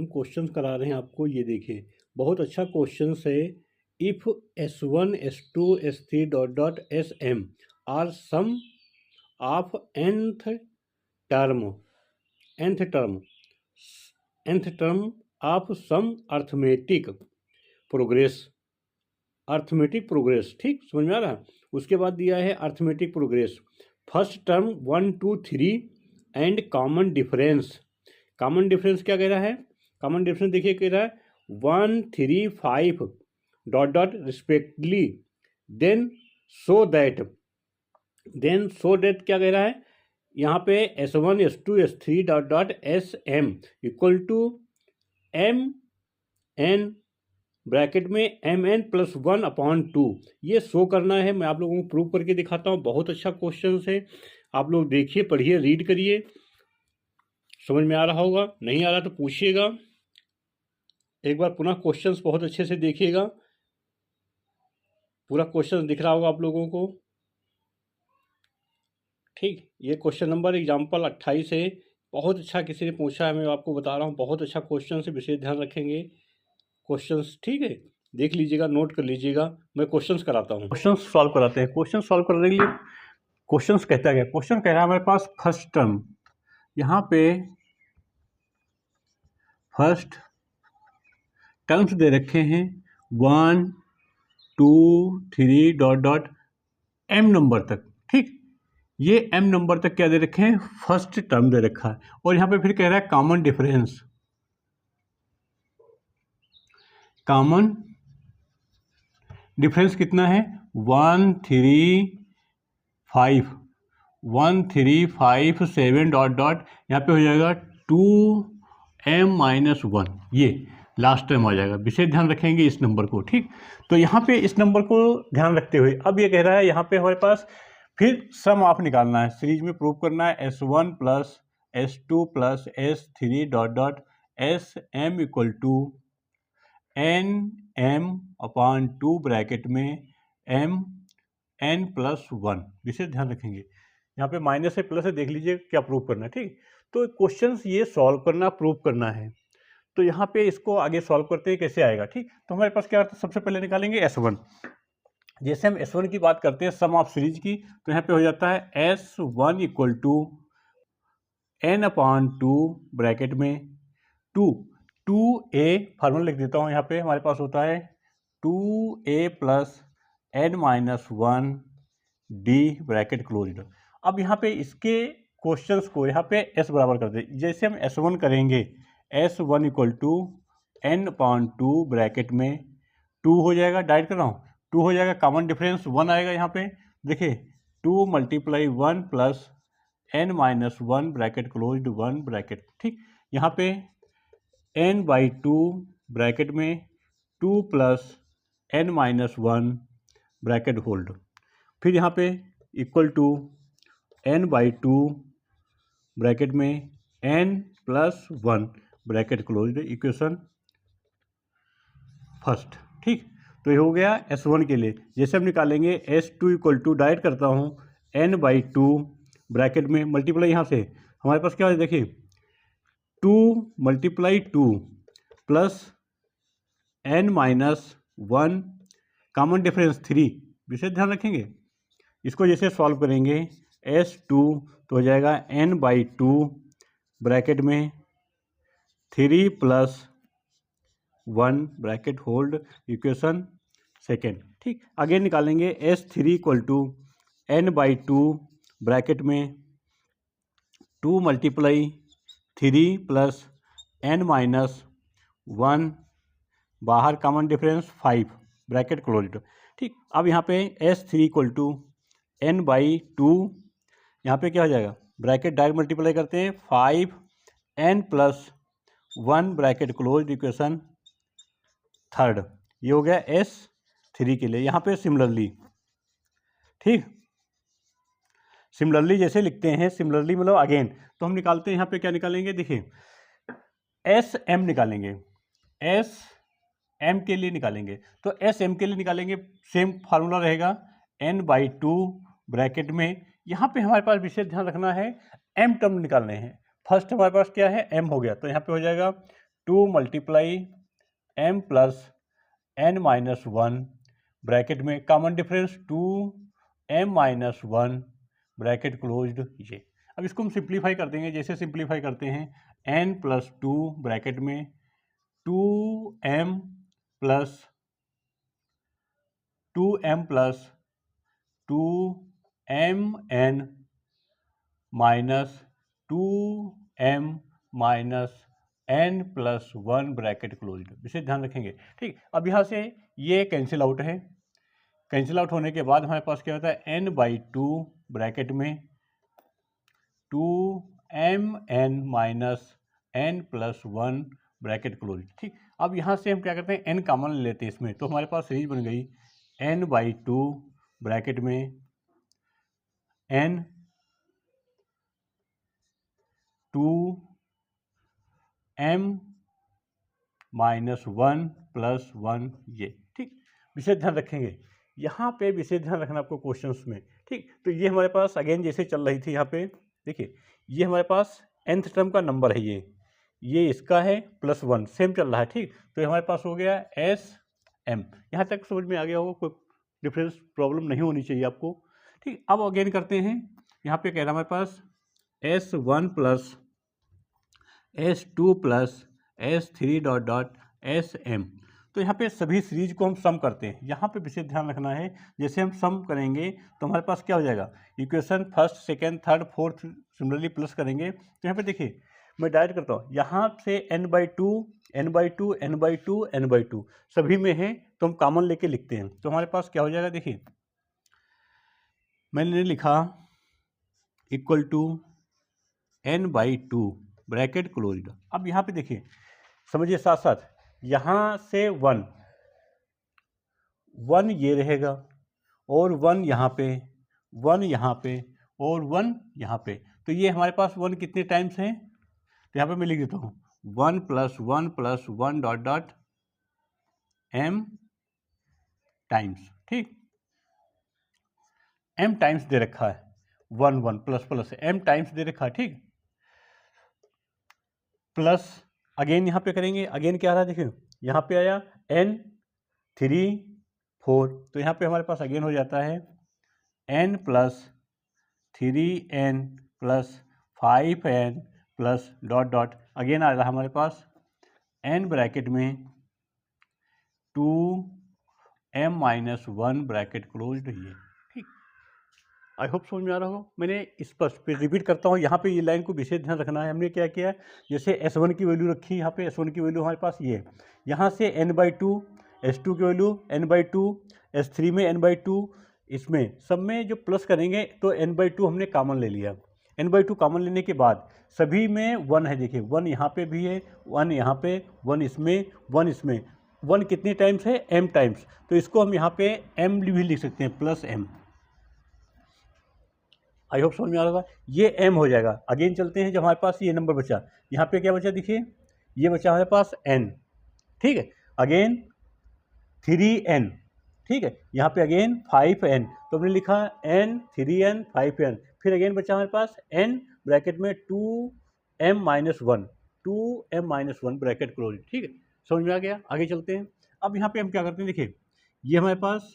हम क्वेश्चन करा रहे हैं आपको, ये देखिए बहुत अच्छा क्वेश्चन है। If S1 S2 S3 dot dot Sm are sum of nth term of some arithmetic progression, ठीक समझ में आ रहा है। उसके बाद दिया है arithmetic progress, first term 1 2 3 and common difference क्या कह रहा है? कॉमन डिफरेंस देखिए कह रहा है 1 3 5 dot dot respectively, then so that क्या कह रहा है यहाँ पे S1 S2 S3 dot dot Sm equal to Mn bracket में Mn+1/2 ये शो करना है। मैं आप लोगों को प्रूव करके दिखाता हूँ। बहुत अच्छा क्वेश्चन है, आप लोग देखिए, पढ़िए, रीड करिए, समझ में आ रहा होगा। नहीं आ रहा तो पूछिएगा, एक बार पुनः क्वेश्चंस बहुत अच्छे से देखिएगा। पूरा क्वेश्चन दिख रहा होगा आप लोगों को, ठीक। ये क्वेश्चन नंबर एग्जाम्पल 28 है, बहुत अच्छा किसी ने पूछा है, मैं आपको बता रहा हूँ, बहुत अच्छा क्वेश्चन से, विशेष ध्यान रखेंगे क्वेश्चंस, ठीक है। देख लीजिएगा, नोट कर लीजिएगा। मैं क्वेश्चंस कराता हूँ, क्वेश्चंस सॉल्व कराते हैं। क्वेश्चन सॉल्व करने के लिए क्वेश्चंस कहता है, क्वेश्चन कह रहा है हमारे पास फर्स्ट टर्म, यहाँ पे फर्स्ट टर्म्स दे रखे हैं 1 2 3 डॉट डॉट m नंबर तक, ठीक। ये m नंबर तक क्या दे रखे हैं? फर्स्ट टर्म दे रखा है। और यहाँ पे फिर कह रहा है कॉमन डिफरेंस कितना है? 1 3 5 7 डॉट डॉट, यहाँ पे हो जाएगा 2m-1, ये लास्ट टर्म आ जाएगा। विशेष ध्यान रखेंगे इस नंबर को, ठीक। तो यहाँ पे इस नंबर को ध्यान रखते हुए अब ये कह रहा है यहाँ पे हमारे पास फिर सम ऑफ निकालना है, सीरीज में प्रूव करना है S1 plus S2 plus S3 dot dot Sm equal to Nm/2 bracket में Mn+1। विशेष ध्यान रखेंगे, यहाँ पे माइनस है प्लस है, देख लीजिए क्या प्रूव करना है, ठीक। तो क्वेश्चंस ये सॉल्व करना, प्रूव करना है। तो यहाँ पे इसको आगे सॉल्व करते हैं, कैसे आएगा, ठीक। तो हमारे पास क्या आता है, सबसे पहले निकालेंगे S1। जैसे हम S1 की बात करते हैं सम ऑफ सीरीज की, तो यहाँ पे हो जाता है S1 equal to N/2 bracket में 2a, फार्मूला लिख देता हूँ, यहाँ पे हमारे पास होता है 2a plus n-1 d bracket closed. अब यहाँ पे इसके क्वेश्चंस को यहाँ पे s बराबर कर दे। जैसे हम S1 करेंगे, S1 equal to N/2 bracket में 2 हो जाएगा, डायरेक्ट कर रहा हूँ, 2 हो जाएगा, कॉमन डिफरेंस 1 आएगा। यहाँ पे देखिए 2 × 1 plus n-1 bracket closed 1 bracket, ठीक। यहाँ पे n/2 ब्रैकेट में 2 प्लस n-1 ब्रैकेट होल्ड, फिर यहाँ पे इक्वल टू n/2 ब्रैकेट में n+1 bracket closed, equation first, ठीक। तो ये हो गया S1 के लिए। जैसे हम निकालेंगे S2 इक्वल टू, डायरेक्ट करता हूँ, n/2 ब्रैकेट में मल्टीप्लाई, यहाँ से हमारे पास क्या है देखिए 2 × 2 प्लस n-1, कॉमन डिफरेंस 3, विशेष ध्यान रखेंगे। इसको जैसे सॉल्व करेंगे S2 तो हो जाएगा n/2 ब्रैकेट में 3 + 1 ब्रैकेट होल्ड, इक्वेशन सेकेंड, ठीक। आगे निकालेंगे S3 equal to n/2 bracket में 2 × 3 प्लस n-1, बाहर कॉमन डिफरेंस 5 ब्रैकेट क्लोज्ड, ठीक। अब यहाँ पे S3 इक्वल टू n/2, यहाँ पे क्या हो जाएगा, ब्रैकेट डायरेक्ट मल्टीप्लाई करते हैं, 5n+1 bracket closed, equation third. ये हो गया S3 के लिए। यहाँ पे सिमिलरली, ठीक, सिमिलरली जैसे लिखते हैं, सिमिलरली मतलब अगेन, तो हम निकालते हैं, यहाँ पे क्या निकालेंगे देखिए Sm निकालेंगे, Sm के लिए निकालेंगे, तो Sm के लिए निकालेंगे, सेम फार्मूला रहेगा n/2 ब्रैकेट में। यहाँ पे हमारे पास विशेष ध्यान रखना है, m टर्म निकालने हैं। फर्स्ट हमारे पास क्या है, m हो गया, तो यहाँ पे हो जाएगा 2 multiply m plus n minus 1 bracket में common difference 2m minus 1 bracket closed ये। अब इसको हम सिंप्लीफाई कर देंगे, जैसे सिंप्लीफाई करते हैं n प्लस 2 ब्रैकेट में 2m plus 2mn minus 2m minus n plus 1 bracket closed, इसे ध्यान रखेंगे। ठीक, अब यहाँ से ये कैंसिल आउट है, कैंसिल आउट होने के बाद हमारे पास क्या होता है n/2 ब्रैकेट में 2mn minus n plus 1 bracket close. ठीक, अब यहाँ से हम क्या करते हैं n कॉमन ले लेते हैं इसमें, तो हमारे पास सीरीज बन गई n/2 ब्रैकेट में n 2m माइनस 1 प्लस 1 ये। ठीक, विशेष ध्यान रखेंगे, यहाँ पे विशेष ध्यान रखना आपको क्वेश्चंस में। ठीक, तो ये हमारे पास अगेन जैसे चल रही थी यहाँ पे देखिए, ये हमारे पास nth टर्म का नंबर है, ये इसका है प्लस 1 सेम चल रहा है। ठीक, तो हमारे पास हो गया SM, यहाँ तक समझ में आ गया होगा, कोई डिफरेंस प्रॉब्लम नहीं होनी चाहिए आपको। ठीक, अब अगेन करते हैं, यहाँ पे कह रहा हमारे पास S1 plus S2 plus S3 dot dot SM। तो यहाँ पे सभी सीरीज को हम सम करते हैं, यहाँ पे विशेष ध्यान रखना है, जैसे हम सम करेंगे तो हमारे पास क्या हो जाएगा, equation first second third fourth similarly plus करेंगे। तो यहाँ पे देखिए मैं डायरेक्ट करता हूँ, यहाँ से n/2 n/2 n/2 n/2 सभी में है, तो हम कॉमन लेके लिखते हैं, तो हमारे पास क्या हो जाएगा, देखिए मैंने लिखा equal to n/2 bracket closed. अब यहाँ पे देखिए समझिए साथ साथ, यहाँ से 1 ये रहेगा और 1 यहाँ पे, 1 यहाँ पे और 1 यहाँ पे, तो ये हमारे पास 1 कितने टाइम्स हैं, तो यहाँ पे मैं लिख देता हूँ 1 plus 1 plus 1 dot dot m times. ठीक, m टाइम्स दे रखा है, 1 1 plus plus m times they रखा है। ठीक, प्लस अगेन यहाँ पे करेंगे, अगेन क्या आ रहा है देखिए, यहाँ पे आया n 3 4, तो यहाँ पे हमारे पास अगेन हो जाता है n plus 3n plus 5n plus dot dot, again आ रहा है हमारे पास n ब्रैकेट में 2m माइनस 1 ब्रैकेट क्लोज्ड ये। ठीक, आई होप समझ में आ रहा हो। मैंने इस पर रिपीट करता हूँ, यहाँ पे ये लाइन को विशेष ध्यान रखना है। हमने क्या किया, जैसे S1 की वैल्यू रखी, यहाँ पे S1 की वैल्यू हमारे पास ये, यहाँ से n/2, S2 की वैल्यू n/2, S3 में n/2, इसमें सब में जो प्लस करेंगे तो n/2 हमने कॉमन ले लिया। n/2 कॉमन लेने के बाद सभी में 1 है, देखिए 1 यहाँ पे भी है, 1 यहाँ पे, 1 इसमें, 1 इसमें, 1 कितने टाइम्स है, m टाइम्स, तो इसको हम यहाँ पे m भी लिख सकते हैं, प्लस m। आई होप समझ में आ रहा था, ये m हो जाएगा। अगेन चलते हैं, जब हमारे पास ये नंबर बचा, यहाँ पे क्या बचा देखिए, ये बचा हमारे पास n। ठीक है, अगेन 3n। ठीक है, यहाँ पे अगेन 5n, तो हमने लिखा n 3n 5n, फिर अगेन बचा हमारे पास n ब्रैकेट में 2m minus 1, 2m minus 1 bracket close. ठीक है, समझ में आ गया। आगे चलते हैं, अब यहाँ पे हम क्या करते हैं, देखिए ये हमारे पास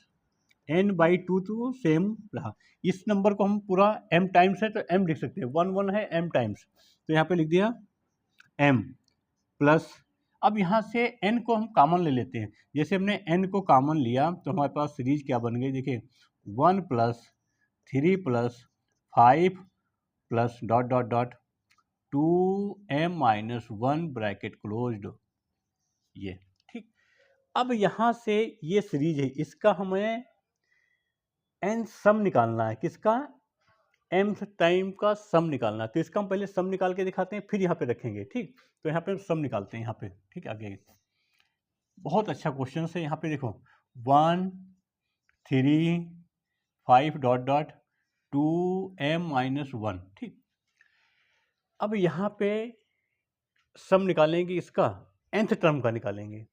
n/2 तो सेम रहा, इस नंबर को हम पूरा m टाइम्स है तो m लिख सकते हैं, 1 1 है m टाइम्स, तो यहाँ पे लिख दिया m प्लस, अब यहाँ से n को हम कॉमन ले लेते हैं, जैसे हमने n को कॉमन लिया तो हमारे पास सीरीज क्या बन गई, देखिए 1 plus 3 plus 5 plus dot dot dot 2m minus 1 bracket closed ये। ठीक, अब यहाँ से ये सीरीज है, इसका हमें n सम निकालना है, किसका, mth टाइम का सम निकालना है, तो इसका हम पहले सम निकाल के दिखाते हैं, फिर यहाँ पे रखेंगे। ठीक, तो यहाँ पे हम सम निकालते हैं यहाँ पे। ठीक, आगे बहुत अच्छा क्वेश्चन है, यहाँ पे देखो 1 3 5 डॉट डॉट 2m माइनस 1। ठीक, अब यहाँ पे सम निकालेंगे, इसका nth टर्म का निकालेंगे।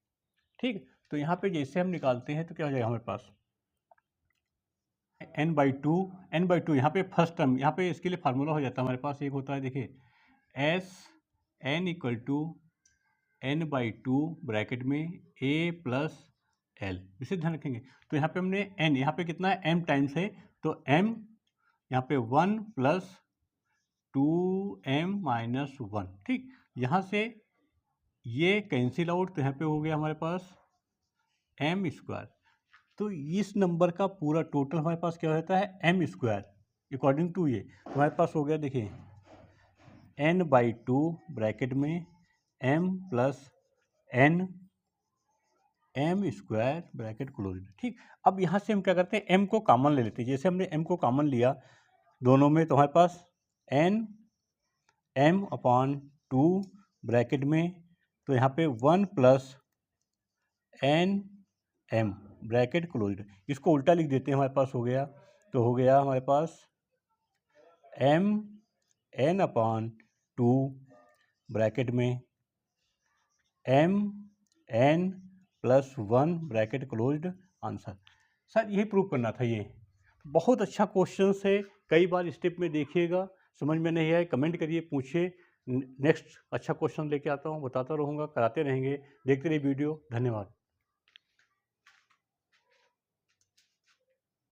ठीक, तो यहाँ पे जैसे हम निकालते हैं तो क्या हो जाएगा हमारे पास n/2 यहाँ पे फर्स्ट टर्म, यहाँ पे इसके लिए फार्मूला हो जाता है हमारे पास, एक होता है देखिए S n equal to n/2 bracket में a प्लस एल, इसे ध्यान रखेंगे। तो यहाँ पे हमने n, यहाँ पे कितना है m टाइम्स है, तो m यहाँ पे 1 प्लस 2m माइनस 1, ठीक। यहाँ से ये कैंसिल आउट, तो यहाँ पे हो गया हमारे पास m स्क्वायर। तो इस नंबर का पूरा टोटल हमारे पास क्या होता है m स्क्वायर अकॉर्डिंग टू ये। तो हमारे पास हो गया, देखिए n/2 ब्रैकेट में m plus n m square bracket close, ठीक। अब यहाँ से हम क्या करते हैं, m को कॉमन ले लेते हैं। जैसे हमने m को कॉमन लिया दोनों में, तो हमारे पास n m/2 ब्रैकेट में, तो यहाँ पे 1 plus n m bracket close. इसको उल्टा लिख देते हैं, हमारे पास हो गया, तो हो गया हमारे पास m n/2 ब्रैकेट में m n plus 1 bracket closed, answer. Sir यही प्रूव करना था। ये बहुत अच्छा क्वेश्चन है, कई बार स्टेप में देखिएगा, समझ में नहीं आए कमेंट करिए, पूछिए। नेक्स्ट अच्छा क्वेश्चन लेके आता हूँ, बताता रहूँगा, कराते रहेंगे। देखते रहिए वीडियो। धन्यवाद।